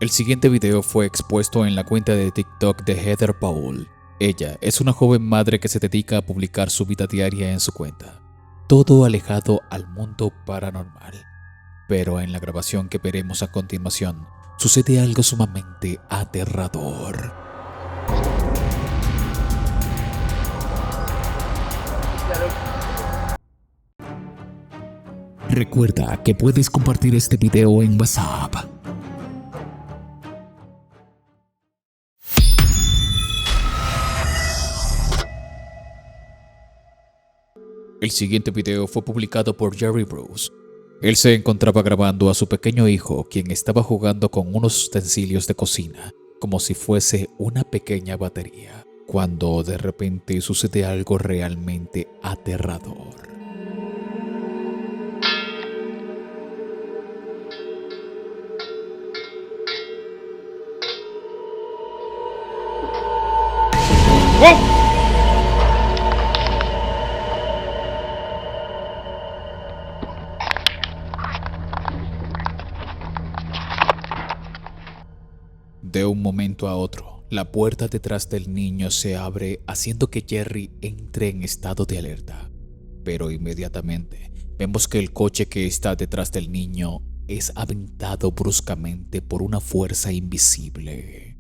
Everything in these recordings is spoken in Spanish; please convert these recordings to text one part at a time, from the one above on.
El siguiente video fue expuesto en la cuenta de TikTok de Heather Paul. Ella es una joven madre que se dedica a publicar su vida diaria en su cuenta, todo alejado al mundo paranormal. Pero en la grabación que veremos a continuación, sucede algo sumamente aterrador. Recuerda que puedes compartir este video en WhatsApp. El siguiente video fue publicado por Jerry Bruce. Él se encontraba grabando a su pequeño hijo, quien estaba jugando con unos utensilios de cocina, como si fuese una pequeña batería, cuando de repente sucede algo realmente aterrador. De un momento a otro, la puerta detrás del niño se abre, haciendo que Jerry entre en estado de alerta. Pero inmediatamente vemos que el coche que está detrás del niño es aventado bruscamente por una fuerza invisible.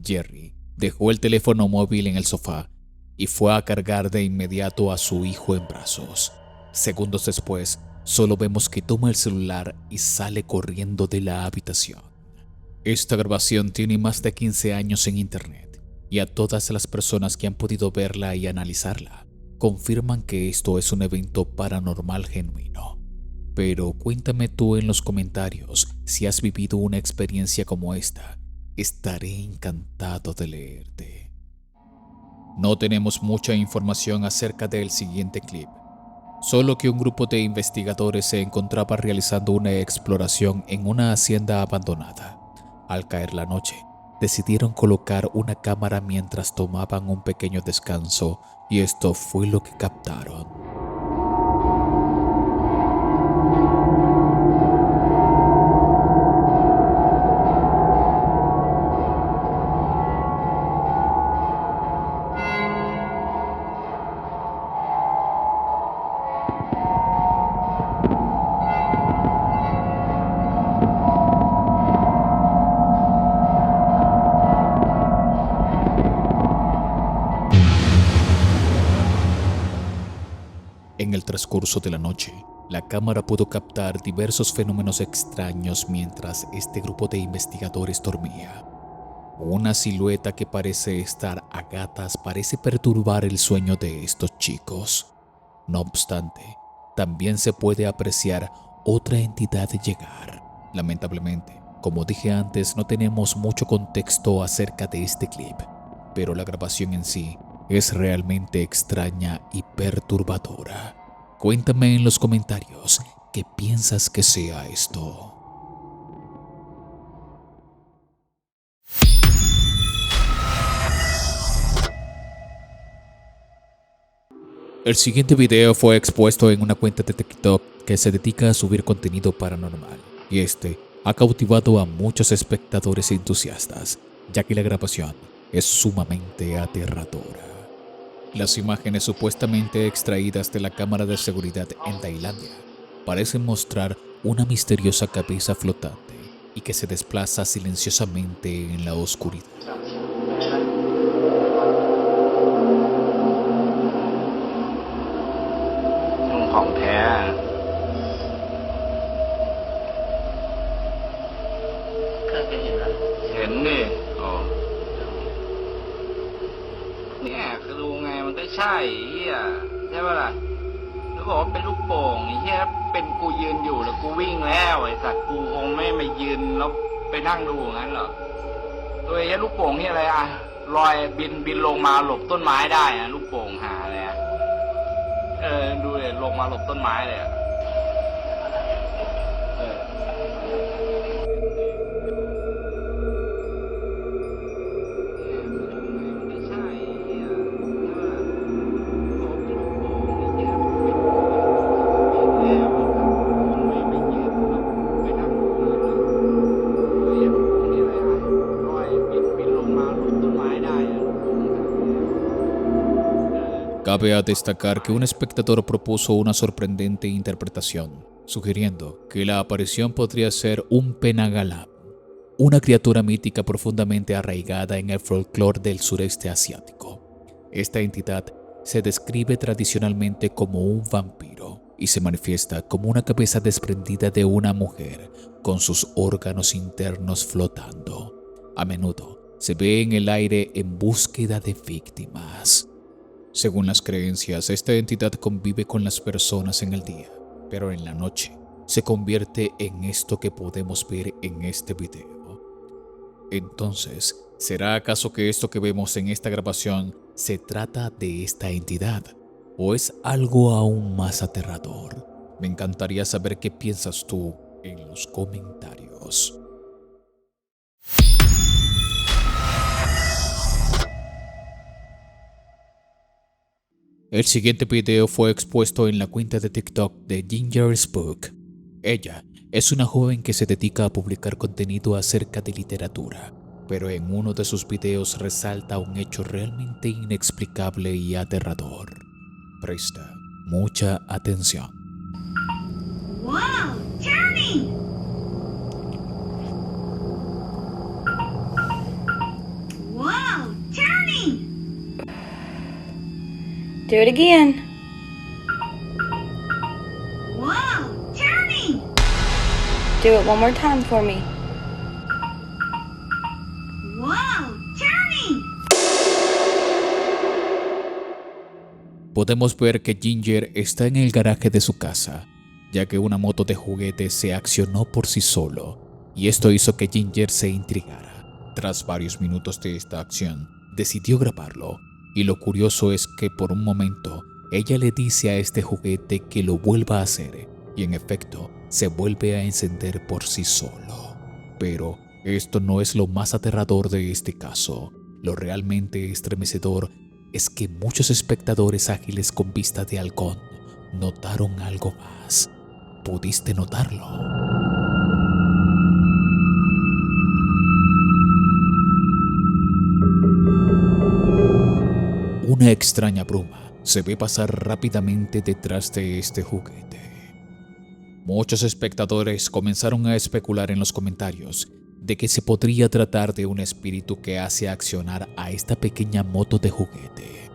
Jerry dejó el teléfono móvil en el sofá y fue a cargar de inmediato a su hijo en brazos. Segundos después, solo vemos que toma el celular y sale corriendo de la habitación. Esta grabación tiene más de 15 años en internet y a todas las personas que han podido verla y analizarla confirman que esto es un evento paranormal genuino. Pero cuéntame tú en los comentarios si has vivido una experiencia como esta. Estaré encantado de leerte. No tenemos mucha información acerca del siguiente clip, solo que un grupo de investigadores se encontraba realizando una exploración en una hacienda abandonada. Al caer la noche, decidieron colocar una cámara mientras tomaban un pequeño descanso, y esto fue lo que captaron. En el transcurso de la noche, la cámara pudo captar diversos fenómenos extraños mientras este grupo de investigadores dormía. Una silueta que parece estar a gatas parece perturbar el sueño de estos chicos. No obstante, también se puede apreciar otra entidad llegar. Lamentablemente, como dije antes, no tenemos mucho contexto acerca de este clip, pero la grabación en sí es realmente extraña y perturbadora. Cuéntame en los comentarios qué piensas que sea esto. El siguiente video fue expuesto en una cuenta de TikTok que se dedica a subir contenido paranormal, y este ha cautivado a muchos espectadores entusiastas, ya que la grabación es sumamente aterradora. Las imágenes supuestamente extraídas de la cámara de seguridad en Tailandia parecen mostrar una misteriosa cabeza flotante y que se desplaza silenciosamente en la oscuridad. Cabe destacar que un espectador propuso una sorprendente interpretación, sugiriendo que la aparición podría ser un penagalán, una criatura mítica profundamente arraigada en el folclore del sureste asiático. Esta entidad se describe tradicionalmente como un vampiro y se manifiesta como una cabeza desprendida de una mujer con sus órganos internos flotando. A menudo se ve en el aire en búsqueda de víctimas. Según las creencias, esta entidad convive con las personas en el día, pero en la noche se convierte en esto que podemos ver en este video. Entonces, ¿será acaso que esto que vemos en esta grabación se trata de esta entidad? ¿O es algo aún más aterrador? Me encantaría saber qué piensas tú en los comentarios. El siguiente video fue expuesto en la cuenta de TikTok de Ginger Spook. Ella es una joven que se dedica a publicar contenido acerca de literatura, pero en uno de sus videos resalta un hecho realmente inexplicable y aterrador. Presta mucha atención. Wow, turning! Wow, turning! Do it again. Wow, turning! Do it one more time for me. Wow, turning! Podemos ver que Ginger está en el garaje de su casa, ya que una moto de juguete se accionó por sí solo, y esto hizo que Ginger se intrigara. Tras varios minutos de esta acción, decidió grabarlo, y lo curioso es que por un momento ella le dice a este juguete que lo vuelva a hacer, y en efecto se vuelve a encender por sí solo. Pero esto no es lo más aterrador de este caso. Lo realmente estremecedor es que muchos espectadores ágiles con vista de halcón notaron algo más. ¿Pudiste notarlo? Una extraña bruma se ve pasar rápidamente detrás de este juguete. Muchos espectadores comenzaron a especular en los comentarios de que se podría tratar de un espíritu que hace accionar a esta pequeña moto de juguete.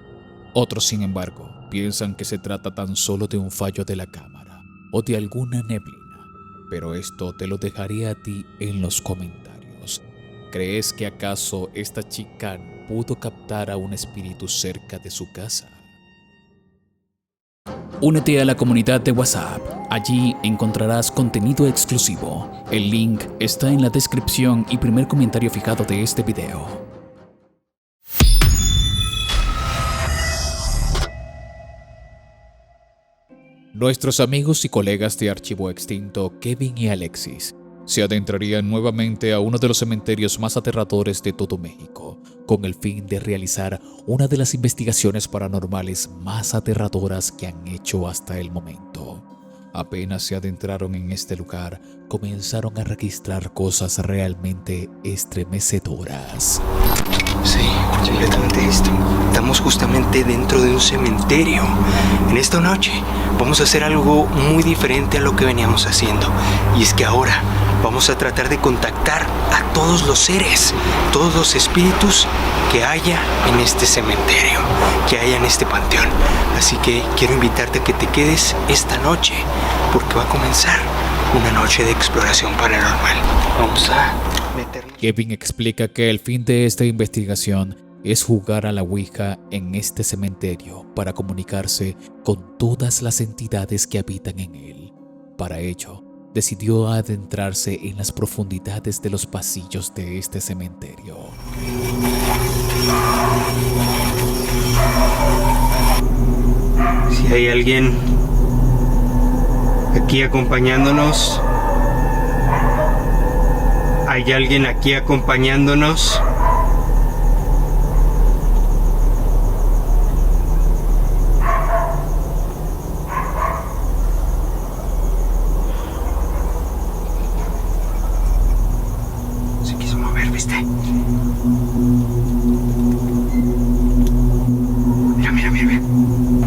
Otros, sin embargo, piensan que se trata tan solo de un fallo de la cámara o de alguna neblina, pero esto te lo dejaré a ti en los comentarios. ¿Crees que acaso esta chica pudo captar a un espíritu cerca de su casa? Únete a la comunidad de WhatsApp. Allí encontrarás contenido exclusivo. El link está en la descripción y primer comentario fijado de este video. Nuestros amigos y colegas de Archivo Extinto, Kevin y Alexis, se adentrarían nuevamente a uno de los cementerios más aterradores de todo México, con el fin de realizar una de las investigaciones paranormales más aterradoras que han hecho hasta el momento. Apenas se adentraron en este lugar, comenzaron a registrar cosas realmente estremecedoras. Sí, completamente esto. Estamos justamente dentro de un cementerio. En esta noche vamos a hacer algo muy diferente a lo que veníamos haciendo. Y es que ahora vamos a tratar de contactar a todos los seres, todos los espíritus que haya en este cementerio, que haya en este panteón. Así que quiero invitarte a que te quedes esta noche, porque va a comenzar una noche de exploración paranormal. Vamos a meternos. Kevin explica que el fin de esta investigación es jugar a la Ouija en este cementerio para comunicarse con todas las entidades que habitan en él. Para ello, decidió adentrarse en las profundidades de los pasillos de este cementerio. Si hay alguien aquí acompañándonos, ¿hay alguien aquí acompañándonos? Se quiso mover, ¿viste? Mira, mira, mira, mira.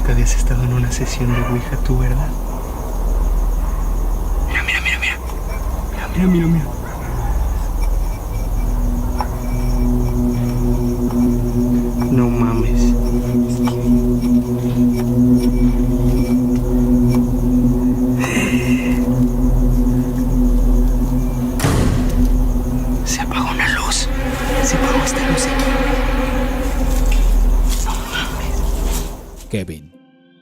nunca habías estado en una sesión de Ouija tú, ¿verdad? Mira. Mira. No mames. Se apagó una luz. Se apagó esta luz aquí. No mames. Kevin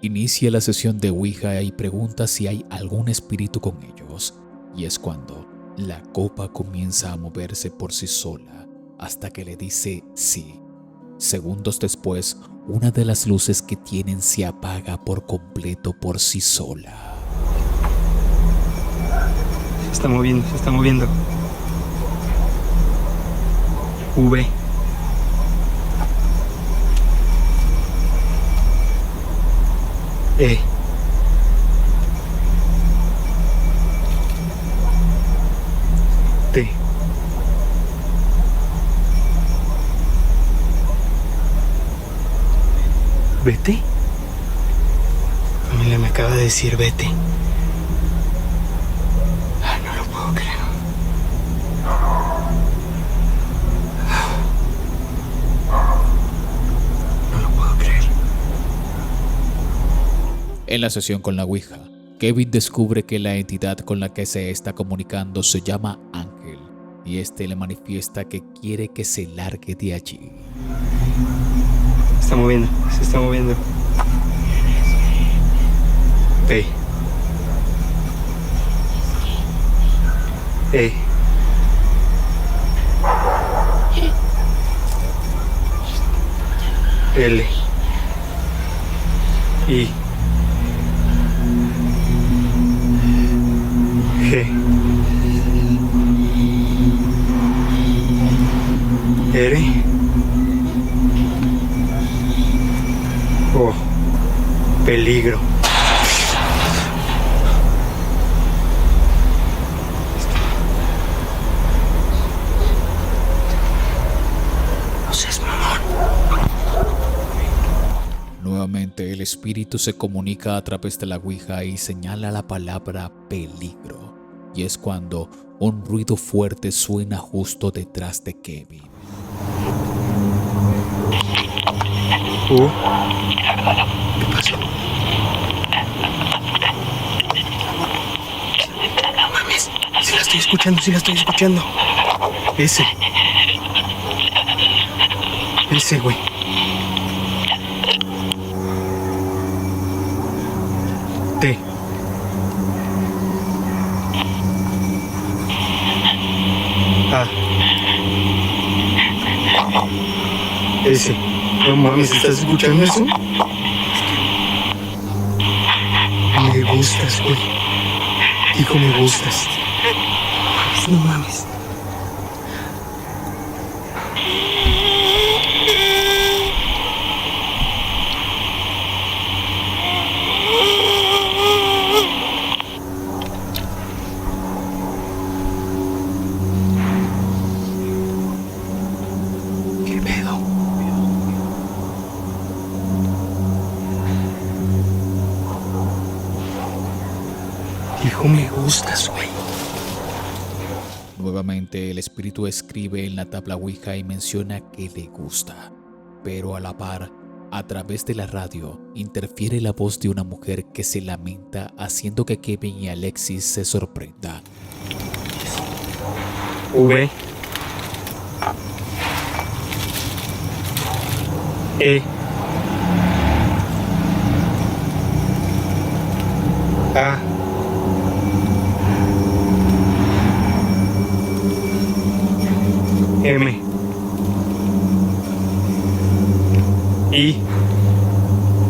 inicia la sesión de Ouija y pregunta si hay algún espíritu con ellos. Y es cuando la copa comienza a moverse por sí sola hasta que le dice sí. Segundos después, una de las luces que tienen se apaga por completo por sí sola. Se está moviendo. V. E. T. ¿Vete? Familia me acaba de decir vete. Ay, no lo puedo creer. No lo puedo creer. En la sesión con la Ouija, Kevin descubre que la entidad con la que se está comunicando se llama Ángel y este le manifiesta que quiere que se largue de allí. Se está moviendo. P. E. L. I. G. R. Oh, peligro. No seas mamón. Nuevamente el espíritu se comunica a través de la Ouija y señala la palabra peligro. Y es cuando un ruido fuerte suena justo detrás de Kevin. ¿Qué pasó? No mames, sí la estoy escuchando. Ese, güey. T. A. Ese. No mames, ¿estás escuchando eso? Me gustas, güey. Hijo, me gustas. No mames. ¿Qué pedo? Hijo, me gustas, güey. Nuevamente el espíritu escribe en la tabla Ouija y menciona que le gusta. Pero a la par, a través de la radio, interfiere la voz de una mujer que se lamenta, haciendo que Kevin y Alexis se sorprendan. V. E. A. M. I.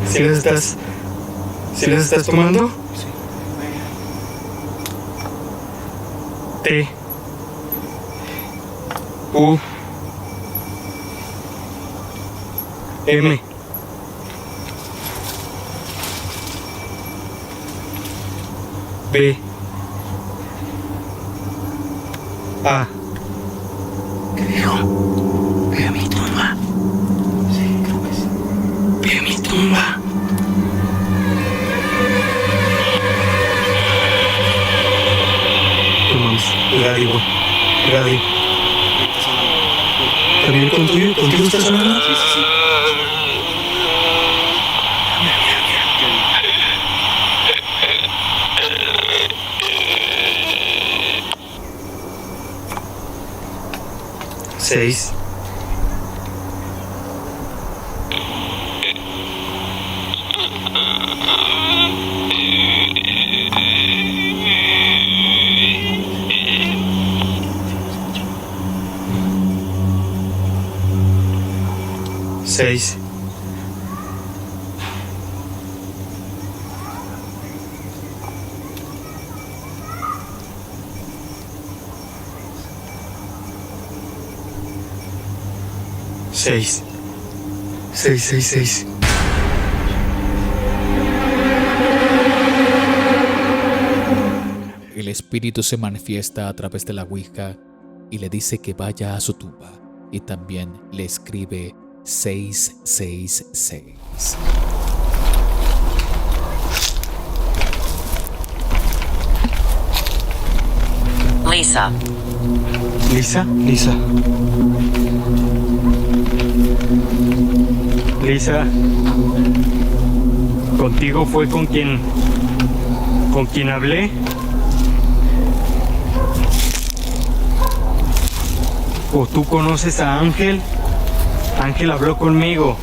¿Sí las estás tomando? Sí. T. U. M. B. A. ¿Qué dijo? Ve a mi tumba. Sí, creo que sí. Ve a mi tumba. ¿Contigo está sonando? Sí, sí, sí. Seis. Seis. Seis. Seis, seis, seis. El espíritu se manifiesta a través de la ouija y le dice que vaya a su tumba y también le escribe 666. Lisa. Lisa, Lisa. Lisa. ¿Contigo fue con quien hablé? ¿O tú conoces a Ángel? Ángel habló conmigo.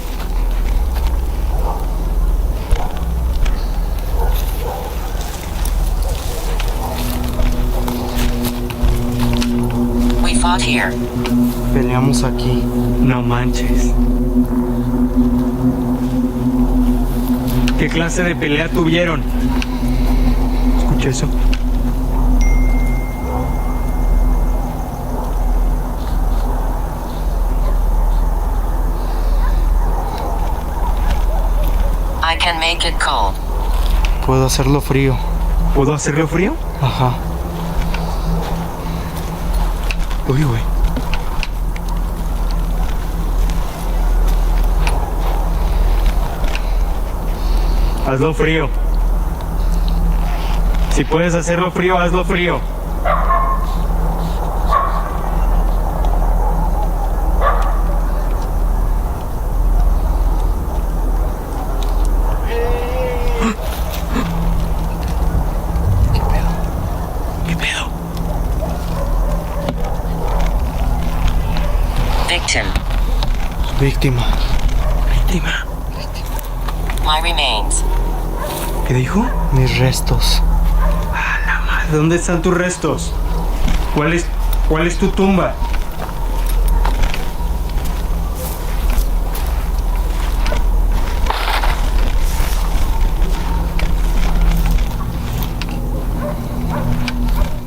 We fought here. Peleamos aquí. No manches. ¿Qué clase de pelea tuvieron? ¿Escuché eso? I can make it cold. Puedo hacerlo frío. ¿Puedo hacerlo frío? Ajá. Uy, güey. Hazlo frío. Si puedes hacerlo frío, hazlo frío. ¿Qué pedo? Victim. Víctima. Víctima. My remains. ¿Qué dijo? Mis restos. Ah, la madre. ¿Dónde están tus restos? ¿Cuál es tu tumba?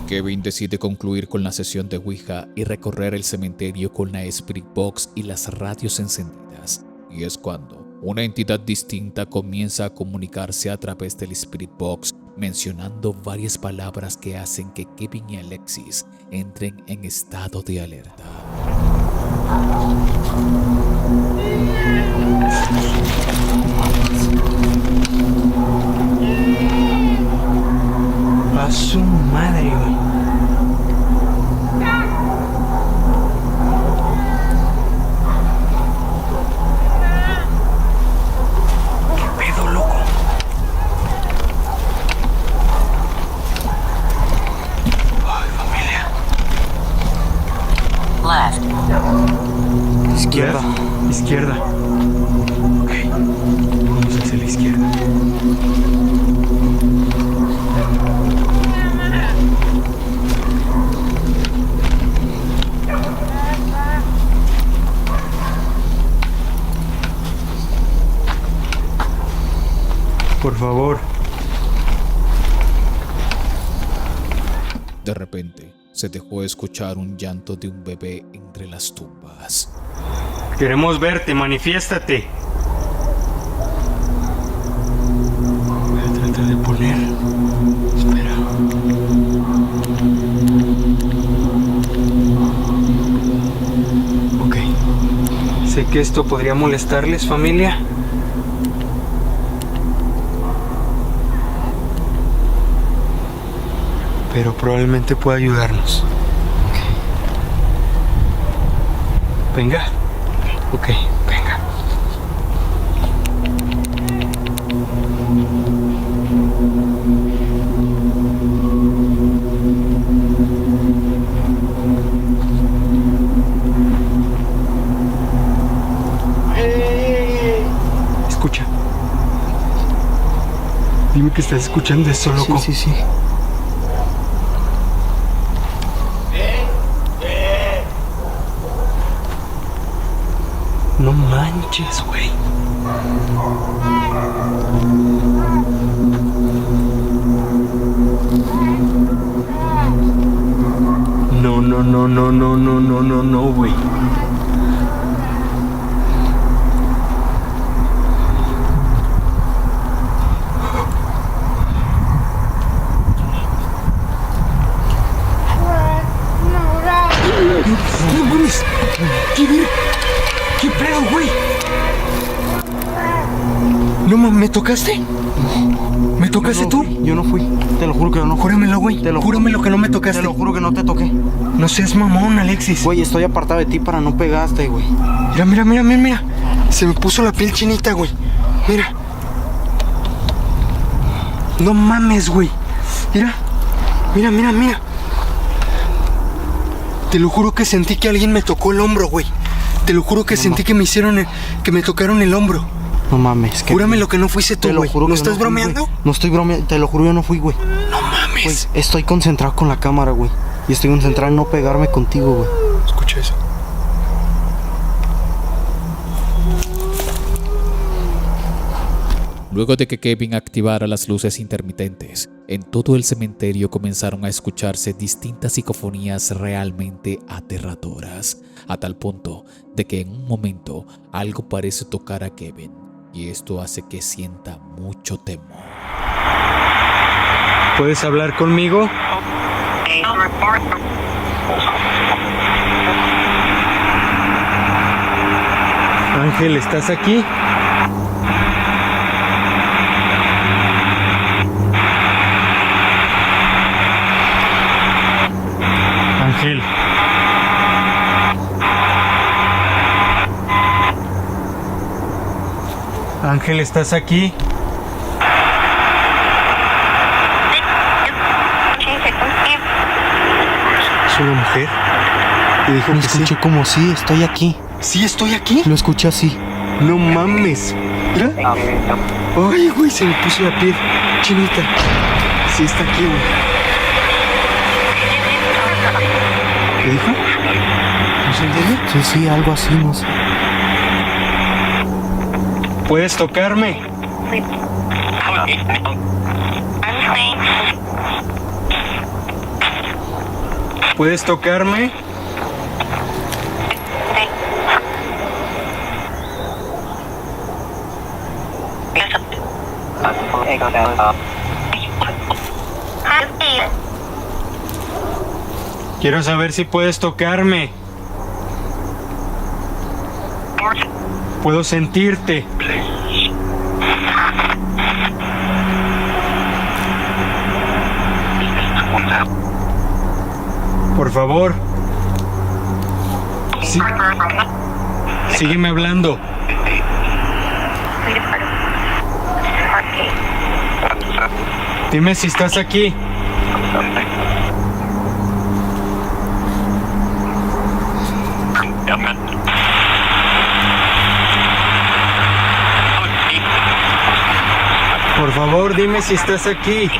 Kevin decide concluir con la sesión de ouija y recorrer el cementerio con la Spirit Box y las radios encendidas. Y es cuando una entidad distinta comienza a comunicarse a través del Spirit Box, mencionando varias palabras que hacen que Kevin y Alexis entren en estado de alerta. A su madre, güey. Left. Izquierda. Izquierda. Ok. Vamos hacia la izquierda. Por favor. De repente, se dejó escuchar un llanto de un bebé entre las tumbas. Queremos verte, manifiéstate. Voy a tratar de poner. Espera. Ok. Sé que esto podría molestarles, familia. Pero probablemente pueda ayudarnos. Okay. Venga. Ok, venga. Escucha. Dime que estás escuchando eso, loco. Sí, sí, sí. No manches, güey. No, güey. No mames. ¿Qué pedo, güey? No mames, ¿me tocaste? ¿Me tocaste tú? Yo no fui. Te lo juro que no fui. Júramelo, güey. Júramelo que no me tocaste. Te lo juro que no te toqué. No seas mamón, Alexis. Güey, estoy apartado de ti para no pegaste, güey. Mira. Se me puso la piel chinita, güey. Mira. No mames, güey. Mira. Te lo juro que sentí que alguien me tocó el hombro, güey. Te lo juro que sentí que que me tocaron el hombro. No mames. Júrame lo que no fuiste tú, güey. ¿No estás bromeando? No estoy bromeando. Te lo juro, yo no fui, güey. No mames. Güey, estoy concentrado con la cámara, güey. Y estoy concentrado en no pegarme contigo, güey. Escucha eso. Luego de que Kevin activara las luces intermitentes, en todo el cementerio comenzaron a escucharse distintas psicofonías realmente aterradoras, a tal punto de que en un momento algo parece tocar a Kevin, y esto hace que sienta mucho temor. ¿Puedes hablar conmigo? Ángel, ¿estás aquí? Ángel. Ángel, ¿estás aquí? ¿Es una mujer? Y dijo Lo que escuché como sí, estoy aquí. ¿Sí estoy aquí? Lo escuché así. No mames. Mira. Ay, güey, se me puso la piel chinita. Sí está aquí, güey. ¿Qué dijo? ¿No se entiende? Sí, algo así, no sé. ¿Puedes tocarme? ¿Puedes tocarme? Quiero saber si puedes tocarme. Puedo sentirte. Por favor. Sí. Sígueme hablando. Dime si estás aquí. Por favor, dime si estás aquí.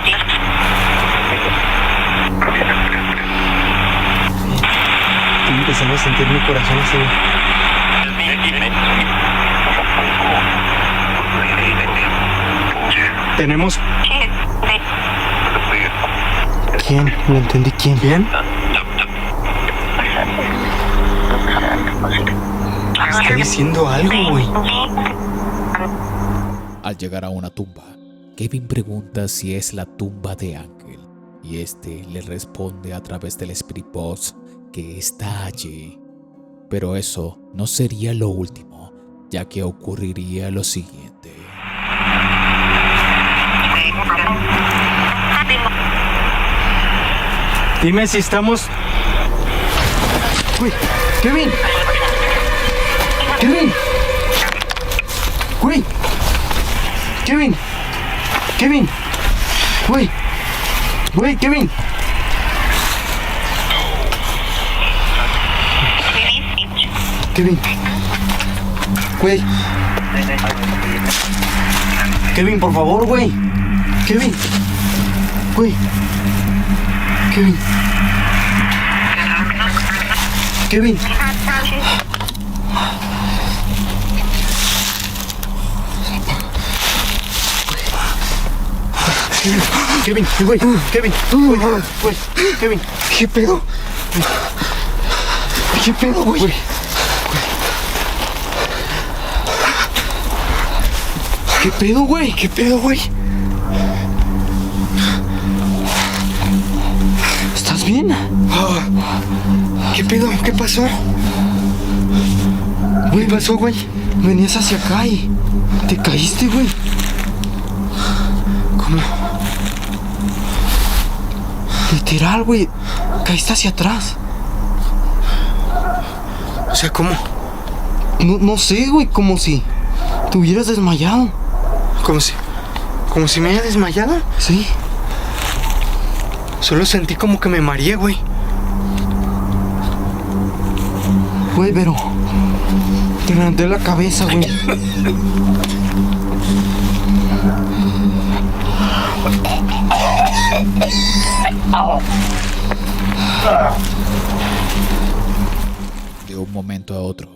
Estoy empezando a sentir mi corazón así. Tenemos... ¿Quién? No entendí quién. ¿Quién? Está diciendo algo, güey. Al llegar a una tumba, Kevin pregunta si es la tumba de Ángel, y este le responde a través del Spirit Box que está allí. Pero eso no sería lo último, ya que ocurriría lo siguiente. Dime si estamos... Uy, Kevin. Kevin. Güey. Kevin. Kevin. Güey. Güey, Kevin. Kevin. Güey. Kevin, por favor, güey. Kevin. Güey. Kevin. Kevin. Kevin, güey, Kevin, güey, Kevin. ¿Qué pedo? ¿Qué pedo, güey? ¿Qué pedo, güey? ¿Qué pedo, güey? ¿Estás bien? ¿Qué pedo? ¿Qué pasó? ¿Qué pasó, güey? Venías hacia acá y te caíste, güey. ¿Cómo? Literal, güey. Caíste hacia atrás. O sea, ¿cómo? No sé, güey, como si te hubieras desmayado. ¿Como si me haya desmayado? Sí. Solo sentí como que me mareé, güey. Güey, pero te levanté la cabeza, güey. De un momento a otro,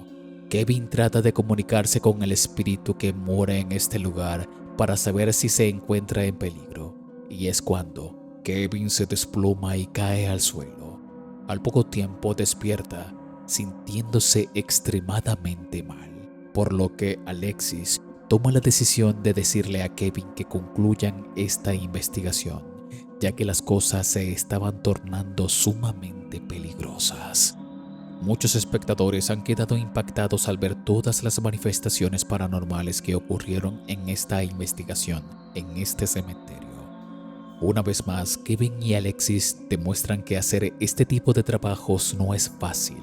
Kevin trata de comunicarse con el espíritu que mora en este lugar para saber si se encuentra en peligro. Y es cuando Kevin se desploma y cae al suelo. Al poco tiempo despierta, sintiéndose extremadamente mal, por lo que Alexis toma la decisión de decirle a Kevin que concluyan esta investigación, ya que las cosas se estaban tornando sumamente peligrosas. Muchos espectadores han quedado impactados al ver todas las manifestaciones paranormales que ocurrieron en esta investigación, en este cementerio. Una vez más, Kevin y Alexis demuestran que hacer este tipo de trabajos no es fácil,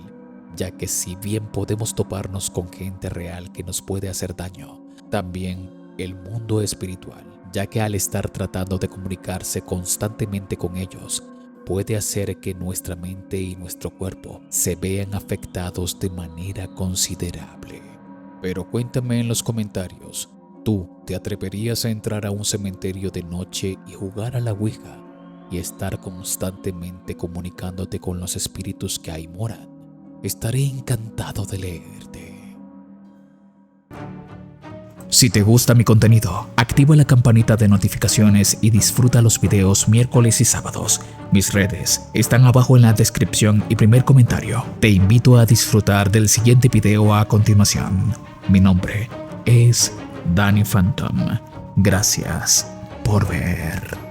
ya que si bien podemos toparnos con gente real que nos puede hacer daño, también el mundo espiritual, ya que al estar tratando de comunicarse constantemente con ellos, puede hacer que nuestra mente y nuestro cuerpo se vean afectados de manera considerable. Pero cuéntame en los comentarios, ¿tú te atreverías a entrar a un cementerio de noche y jugar a la Ouija y estar constantemente comunicándote con los espíritus que ahí moran? Estaré encantado de leerte. Si te gusta mi contenido, activa la campanita de notificaciones y disfruta los videos miércoles y sábados. Mis redes están abajo en la descripción y primer comentario. Te invito a disfrutar del siguiente video a continuación. Mi nombre es Danny Phantom. Gracias por ver.